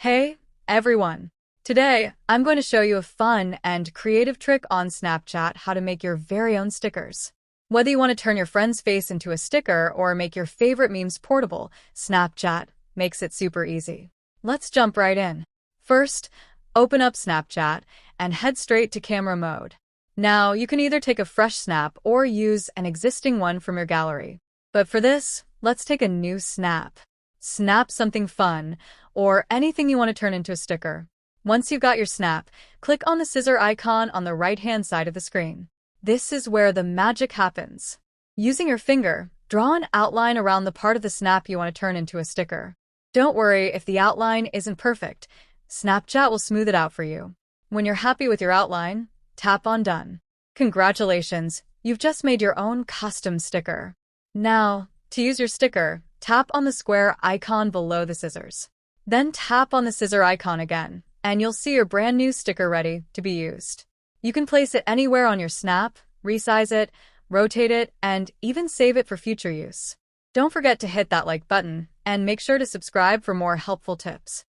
Hey, everyone! Today, I'm going to show you a fun and creative trick on Snapchat how to make your very own stickers. Whether you want to turn your friend's face into a sticker or make your favorite memes portable, Snapchat makes it super easy. Let's jump right in. First, open up Snapchat and head straight to camera mode. Now, you can either take a fresh snap or use an existing one from your gallery. But for this, let's take a new snap. Snap something fun, or anything you want to turn into a sticker. Once you've got your snap, click on the scissor icon on the right-hand side of the screen. This is where the magic happens. Using your finger, draw an outline around the part of the snap you want to turn into a sticker. Don't worry if the outline isn't perfect. Snapchat will smooth it out for you. When you're happy with your outline, tap on Done. Congratulations, you've just made your own custom sticker. Now, to use your sticker, tap on the square icon below the scissors. Then tap on the scissor icon again, and you'll see your brand new sticker ready to be used. You can place it anywhere on your snap, resize it, rotate it, and even save it for future use. Don't forget to hit that like button, and make sure to subscribe for more helpful tips.